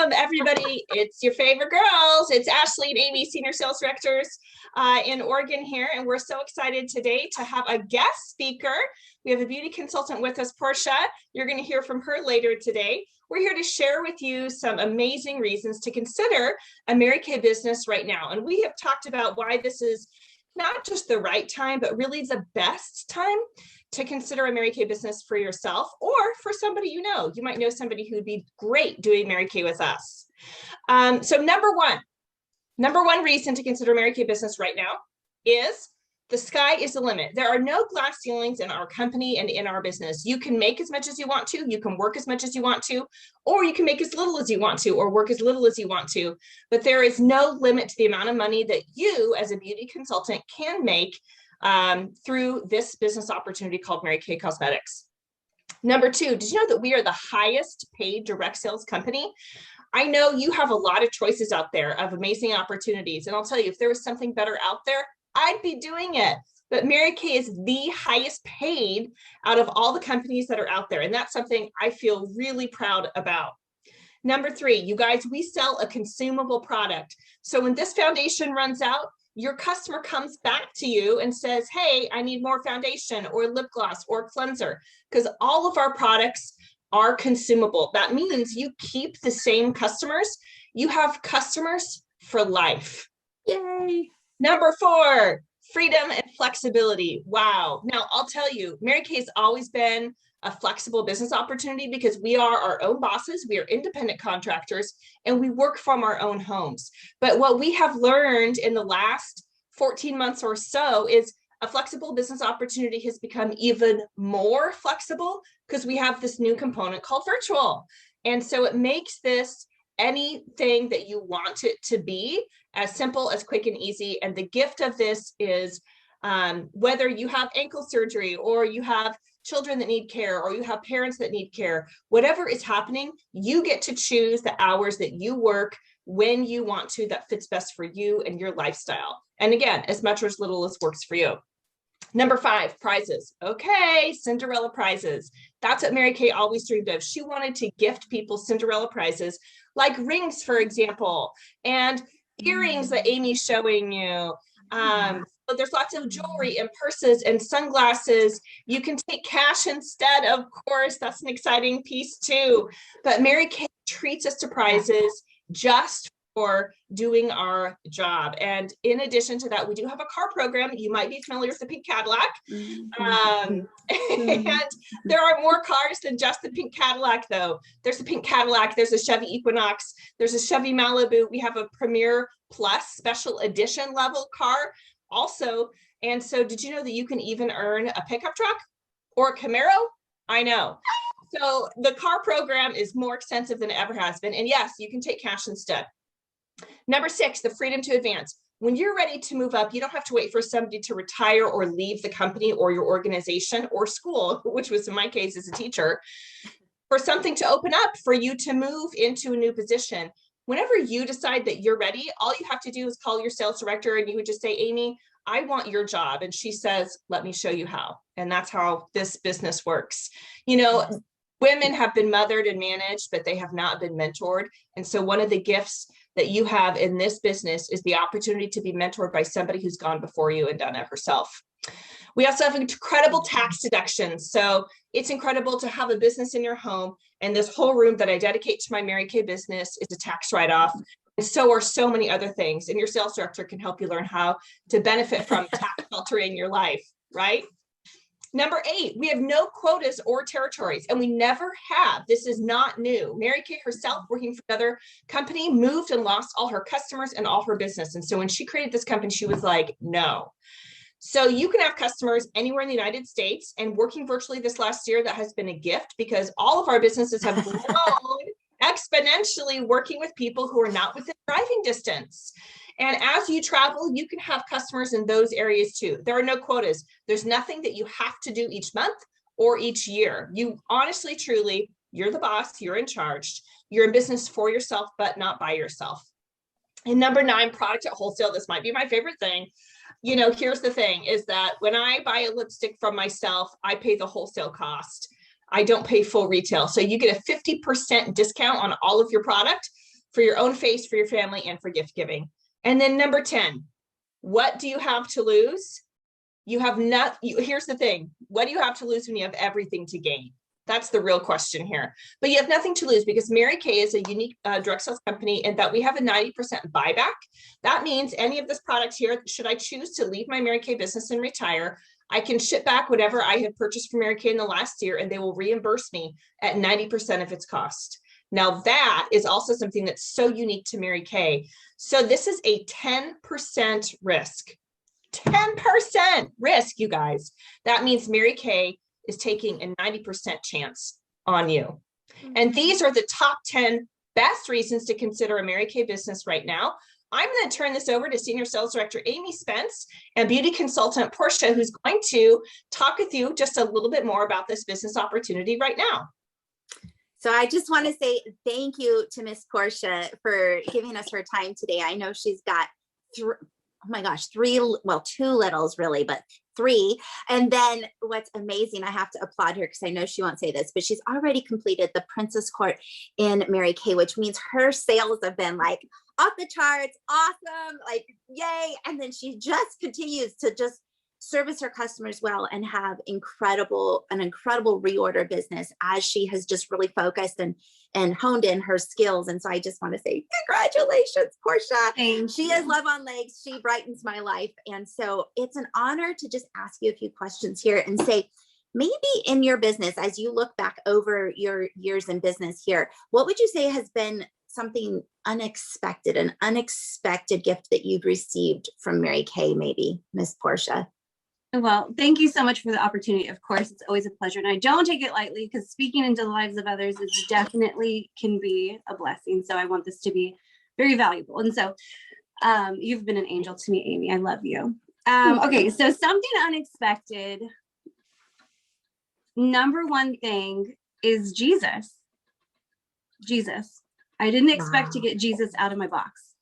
Welcome, everybody. It's your favorite girls. It's Ashley and Amy, Senior Sales Directors in Oregon here, and we're so excited today to have a guest speaker. We have a beauty consultant with us, Portia. You're going to hear from her later today. We're here to share with you some amazing reasons to consider a Mary Kay business right now. And we have talked about why this is not just the right time, but really the best time to consider a Mary Kay business for yourself or for somebody you know. You might know somebody who would be great doing Mary Kay with us. So number one reason to consider Mary Kay business right now is the sky is the limit. There are no glass ceilings in our company and in our business. You can make as much as you want to, you can work as much as you want to, or you can make as little as you want to, or work as little as you want to, but there is no limit to the amount of money that you as a beauty consultant can make through this business opportunity called Mary Kay Cosmetics. Number two, did you know that we are the highest paid direct sales company? I know you have a lot of choices out there of amazing opportunities. And I'll tell you, if there was something better out there, I'd be doing it. But Mary Kay is the highest paid out of all the companies that are out there. And that's something I feel really proud about. Number three, you guys, we sell a consumable product. So when this foundation runs out, your customer comes back to you and says, hey, I need more foundation or lip gloss or cleanser, because all of our products are consumable. That means you keep the same customers. You have customers for life. Yay. Number four, freedom and flexibility. Wow. Now, I'll tell you, Mary Kay has always been a flexible business opportunity because we are our own bosses, we are independent contractors, and we work from our own homes. But what we have learned in the last 14 months or so is a flexible business opportunity has become even more flexible because we have this new component called virtual. And so it makes this anything that you want it to be, as simple, as quick and easy. And the gift of this is whether you have ankle surgery or you have children that need care or you have parents that need care, whatever is happening, you get to choose the hours that you work when you want to, that fits best for you and your lifestyle. And again, as much or as little as works for you. Number five, prizes. Okay, Cinderella prizes. That's what Mary Kay always dreamed of. She wanted to gift people Cinderella prizes, like rings, for example, and earrings that Amy's showing you. But there's lots of jewelry and purses and sunglasses. You can take cash instead, of course. That's an exciting piece too. But Mary Kay treats us to prizes just for doing our job. And in addition to that, we do have a car program. You might be familiar with the Pink Cadillac. And there are more cars than just the Pink Cadillac, though. There's the Pink Cadillac, there's a Chevy Equinox, there's a Chevy Malibu. We have a Premier Plus special edition level car also. And so did you know that you can even earn a pickup truck or a Camaro? I know. So the car program is more extensive than it ever has been. And yes, you can take cash instead. Number six, the freedom to advance. When you're ready to move up, you don't have to wait for somebody to retire or leave the company or your organization or school, which was in my case as a teacher, for something to open up for you to move into a new position. Whenever you decide that you're ready, all you have to do is call your sales director and you would just say, Amy, I want your job. And she says, let me show you how. And that's how this business works. You know, women have been mothered and managed, but they have not been mentored. And so one of the gifts that you have in this business is the opportunity to be mentored by somebody who's gone before you and done it herself. We also have incredible tax deductions. So it's incredible to have a business in your home. And this whole room that I dedicate to my Mary Kay business is a tax write-off. And so are so many other things. And your sales director can help you learn how to benefit from tax shelter in your life, right? Number eight, we have no quotas or territories, and we never have. This is not new. Mary Kay herself, working for another company, moved and lost all her customers and all her business. And so when she created this company, she was like, no. So you can have customers anywhere in the United States, and working virtually this last year, that has been a gift because all of our businesses have grown exponentially working with people who are not within driving distance. And as you travel, you can have customers in those areas too. There are no quotas. There's nothing that you have to do each month or each year. You honestly, truly, you're the boss, you're in charge. You're in business for yourself, but not by yourself. And number nine, product at wholesale. This might be my favorite thing. You know, here's the thing is that when I buy a lipstick from myself, I pay the wholesale cost. I don't pay full retail. So you get a 50% discount on all of your product. for your own face, for your family, and for gift giving. And then number 10, what do you have to lose? You have not, here's the thing. What do you have to lose when you have everything to gain? That's the real question here. But you have nothing to lose because Mary Kay is a unique direct sales company and that we have a 90% buyback. That means any of this product here, should I choose to leave my Mary Kay business and retire, I can ship back whatever I have purchased from Mary Kay in the last year and they will reimburse me at 90% of its cost. Now that is also something that's so unique to Mary Kay. So this is a 10% risk. 10% risk, you guys. That means Mary Kay is taking a 90% chance on you. And these are the top 10 best reasons to consider a Mary Kay business right now. I'm going to turn this over to Senior Sales Director Amy Spence and Beauty Consultant Portia, who's going to talk with you just a little bit more about this business opportunity right now. So I just want to say thank you to Miss Portia for giving us her time today. I know she's got two littles really, but 3. And then what's amazing, I have to applaud her because I know she won't say this, but she's already completed the Princess Court in Mary Kay, which means her sales have been like off the charts, awesome, like yay. And then she just continues to just service her customers well and have an incredible reorder business as she has just really focused and honed in her skills. And so I just want to say congratulations, Portia. She is love on legs. She brightens my life. And so it's an honor to just ask you a few questions here and say, maybe in your business, as you look back over your years in business here, what would you say has been something unexpected, an unexpected gift that you've received from Mary Kay, maybe, Miss Portia? Well, thank you so much for the opportunity. Of course, it's always a pleasure. And I don't take it lightly because speaking into the lives of others is definitely can be a blessing. So I want this to be very valuable. And so you've been an angel to me, Amy. I love you. Okay, so something unexpected. Number one thing is Jesus. Jesus. I didn't expect to get Jesus out of my box.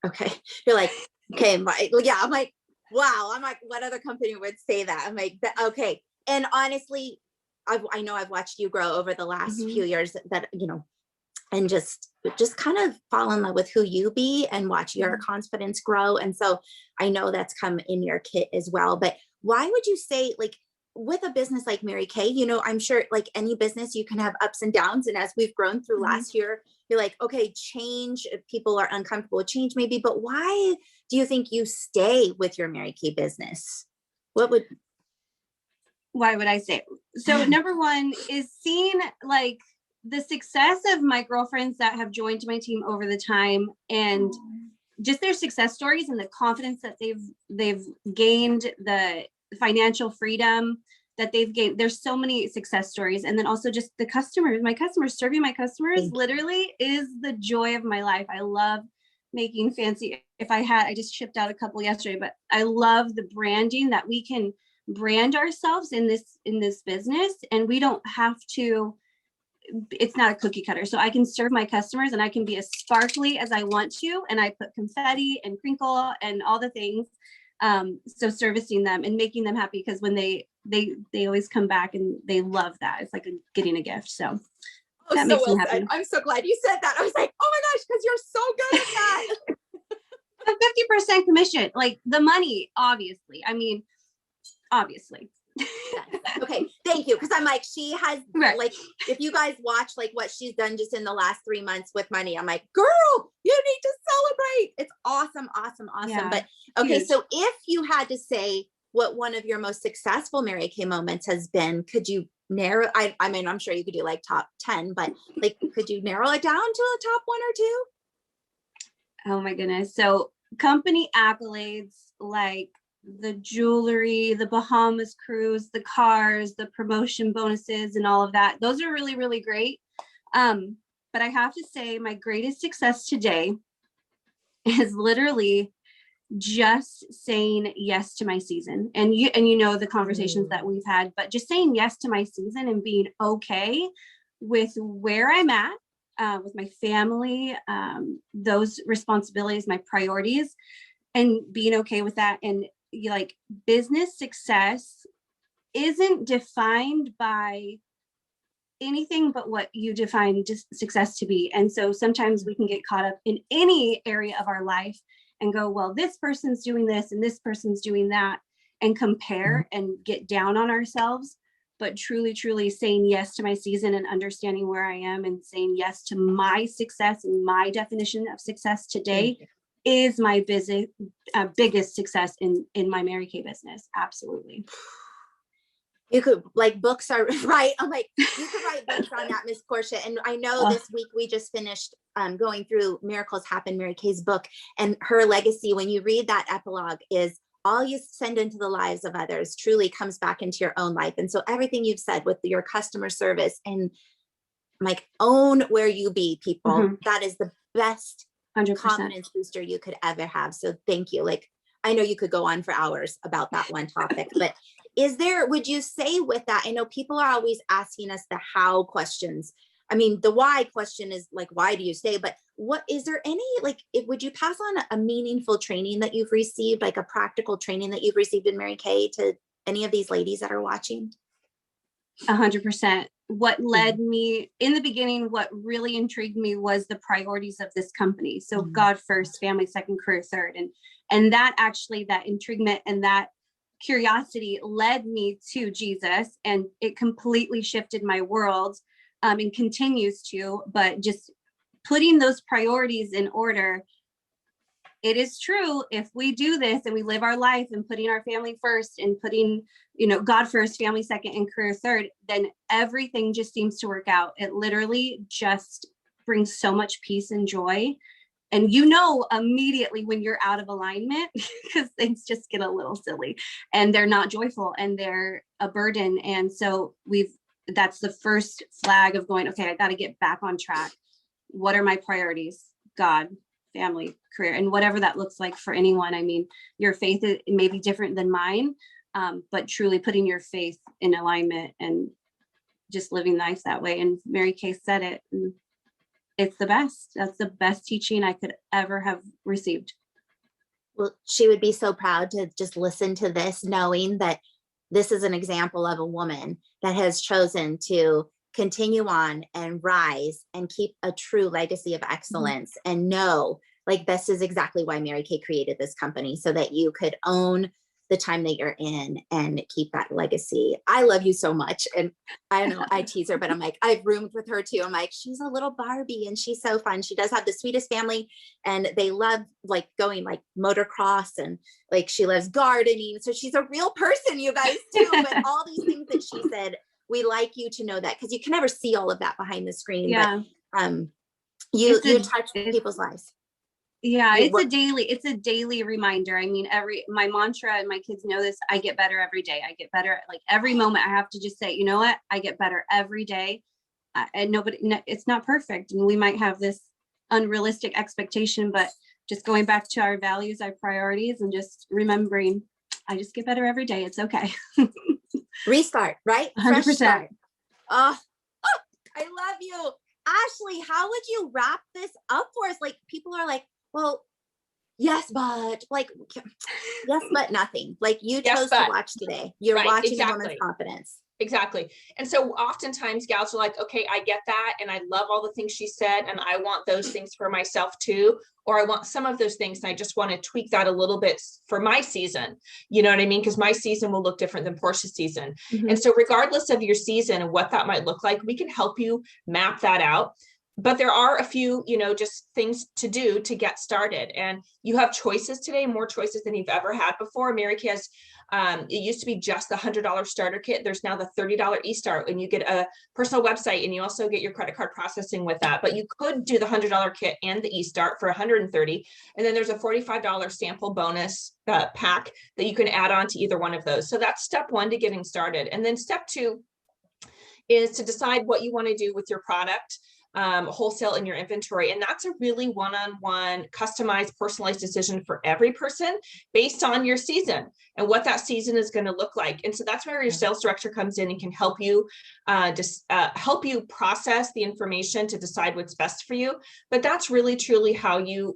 Okay. You're like, okay, yeah, I'm like, wow. I'm like, what other company would say that? I'm like, okay. And honestly, I know I've watched you grow over the last few years that, you know, and just kind of fall in love with who you be and watch your confidence grow. And so I know that's come in your kit as well. But why would you say, like, with a business like Mary Kay, you know, I'm sure like any business, you can have ups and downs. And as we've grown through last year, you're like, okay, change, people are uncomfortable with change maybe, but why do you think you stay with your Mary Kay business? Why would I say? So number one is seeing like the success of my girlfriends that have joined my team over the time and just their success stories and the confidence that they've gained, the financial freedom that they've gained. There's so many success stories. And then also just the customers, serving my customers literally is the joy of my life. I love making fancy. I just shipped out a couple yesterday, but I love the branding that we can brand ourselves in this business. And we don't have to, it's not a cookie cutter. So I can serve my customers and I can be as sparkly as I want to. And I put confetti and crinkle and all the things. So servicing them and making them happy because when they always come back and they love that. It's like getting a gift. So that makes me happy. I'm so glad you said that. I was like, oh my gosh, because you're so good at that. A 50% commission, like the money, obviously. I mean, obviously. Okay, thank you. Because I'm like, she has like, if you guys watch like what she's done just in the last 3 months with money, I'm like, girl, you need to celebrate. It's awesome, awesome, awesome. Yeah, but okay, huge. So if you had to say what one of your most successful Mary Kay moments has been, could you narrow? I mean, I'm sure you could do like top 10, but like, could you narrow it down to a top 1 or 2? Oh my goodness. So company accolades like the jewelry, the Bahamas cruise, the cars, the promotion bonuses and all of that. Those are really, really great. But I have to say my greatest success today is literally just saying yes to my season. And you know, the conversations that we've had, but just saying yes to my season and being okay with where I'm at, with my family, those responsibilities, my priorities, and being okay with that. And like business success isn't defined by anything but what you define just success to be. And so sometimes we can get caught up in any area of our life and go, well, this person's doing this and this person's doing that, and compare and get down on ourselves. But truly, truly saying yes to my season and understanding where I am and saying yes to my success and my definition of success today is my biggest success in my Mary Kay business. Absolutely. You could, like, books are right. I'm like, you could write books on that, Miss Portia. And I know this week we just finished going through Miracles Happen, Mary Kay's book, and her legacy. When you read that epilogue, is all you send into the lives of others truly comes back into your own life. And so everything you've said with your customer service and like, own where you be, people, that is the best 100%. confidence booster you could ever have. So thank you. Like, I know you could go on for hours about that one topic, but would you say with that, I know people are always asking us the how questions. I mean, the why question is like, why do you stay? But what, is there any, like, would you pass on a meaningful training that you've received, like a practical training that you've received in Mary Kay to any of these ladies that are watching? 100%. What led me in the beginning, what really intrigued me was the priorities of this company. So God first, family second, career third. And that actually, that intriguement and that curiosity led me to Jesus, and it completely shifted my world, and continues to. But just putting those priorities in order, it is true, if we do this and we live our life and putting our family first and putting, God first, family second, and career third, then everything just seems to work out. It literally just brings so much peace and joy. And immediately when you're out of alignment, because things just get a little silly and they're not joyful and they're a burden. And so that's the first flag of going, okay, I got to get back on track. What are my priorities? God, family, career, and whatever that looks like for anyone. I mean, your faith may be different than mine, but truly putting your faith in alignment and just living life that way. And Mary Kay said it. It's the best. That's the best teaching I could ever have received. Well, she would be so proud to just listen to this, knowing that this is an example of a woman that has chosen to continue on and rise and keep a true legacy of excellence, and know, like, this is exactly why Mary Kay created this company, so that you could own the time that you're in and keep that legacy. I love you so much. And I don't know, I tease her, but I'm like, I've roomed with her too. I'm like, she's a little Barbie and she's so fun. She does have the sweetest family, and they love like going like motocross, and like she loves gardening. So she's a real person, you guys, too. But all these things that she said, we like you to know that, because you can never see all of that behind the screen. Yeah. But you touch people's lives. Yeah, it's a daily reminder. I mean, my mantra, and my kids know this, I get better every day. I get better. Like every moment I have to just say, you know what? I get better every day. And it's not perfect. And we might have this unrealistic expectation, but just going back to our values, our priorities, and just remembering, I just get better every day. It's okay. Restart, right? 100%. Start. I love you. Ashley, how would you wrap this up for us? Like, people are like, well, yes, but like, yes, but nothing. Like, you chose to watch today. You're Right, watching exactly. a woman's confidence. Exactly. And so oftentimes gals are like, okay, I get that. And I love all the things she said. And I want those things for myself too. Or I want some of those things. And I just want to tweak that a little bit for my season. You know what I mean? Because my season will look different than Portia's season. And so regardless of your season and what that might look like, we can help you map that out. But there are a few, just things to do to get started. And you have choices today, more choices than you've ever had before. Mary Kay has, it used to be just the $100 starter kit. There's now the $30 eStart, and you get a personal website, and you also get your credit card processing with that. But you could do the $100 kit and the eStart for $130. And then there's a $45 sample bonus pack that you can add on to either one of those. So that's step one to getting started. And then step two is to decide what you want to do with your product. Wholesale in your inventory. And that's a really one-on-one, customized, personalized decision for every person based on your season and what that season is going to look like. And so that's where your sales director comes in and can help you help you process the information to decide what's best for you. But that's really truly how you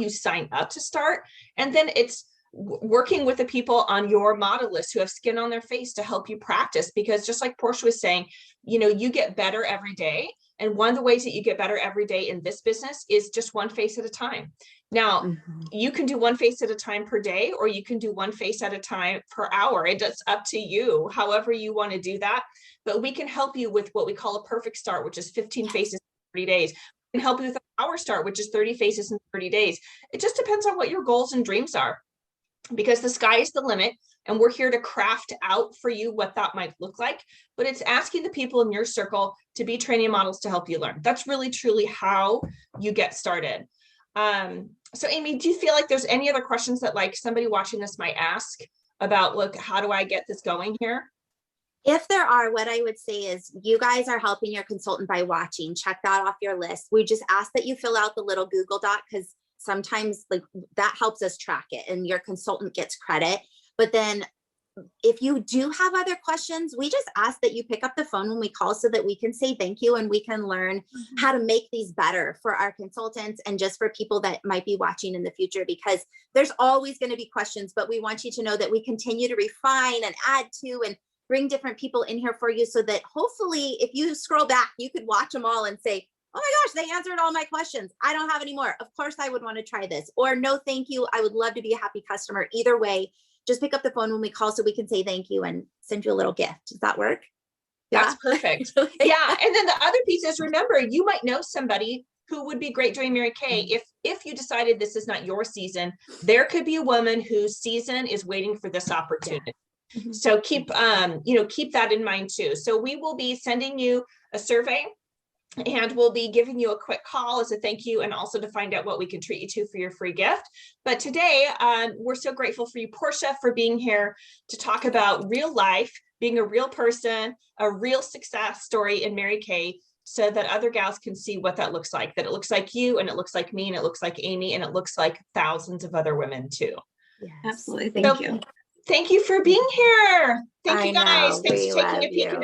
sign up to start. And then it's working with the people on your model list who have skin on their face to help you practice, because just like Portia was saying, you know, you get better every day. And one of the ways that you get better every day in this business is just one face at a time. Now, you can do one face at a time per day, or you can do one face at a time per hour. It's up to you, however you want to do that. But we can help you with what we call a perfect start, which is 15 faces in 30 days. We can help you with an hour start, which is 30 faces in 30 days. It just depends on what your goals and dreams are, because the sky is the limit, and we're here to craft out for you what that might look like. But it's asking the people in your circle to be training models to help you learn. That's really, truly how you get started. So Amy, do you feel like there's any other questions that like somebody watching this might ask about, look, how do I get this going here? If there are, what I would say is you guys are helping your consultant by watching. Check that off your list. We just ask that you fill out the little Google Doc, because sometimes like that helps us track it and your consultant gets credit. But then if you do have other questions, we just ask that you pick up the phone when we call so that we can say thank you and we can learn how to make these better for our consultants and just for people that might be watching in the future, because there's always going to be questions, but we want you to know that we continue to refine and add to and bring different people in here for you, so that hopefully if you scroll back, you could watch them all and say, oh my gosh, they answered all my questions. I don't have any more. Of course, I would want to try this. Or no, thank you. I would love to be a happy customer. Either way, just pick up the phone when we call so we can say thank you and send you a little gift. Does that work? That's perfect. Yeah. And then the other piece is, remember, you might know somebody who would be great doing Mary Kay. If you decided this is not your season, there could be a woman whose season is waiting for this opportunity. Yeah. So keep that in mind too. So we will be sending you a survey, and we'll be giving you a quick call as a thank you, and also to find out what we can treat you to for your free gift. But today, we're so grateful for you, Portia, for being here to talk about real life, being a real person, a real success story in Mary Kay, so that other gals can see what that looks like, that it looks like you, and it looks like me, and it looks like Amy, and it looks like thousands of other women too. Yes. Absolutely. Thank you. Thank you for being here. Thank you guys. I know. Thanks We for taking love a peek you. into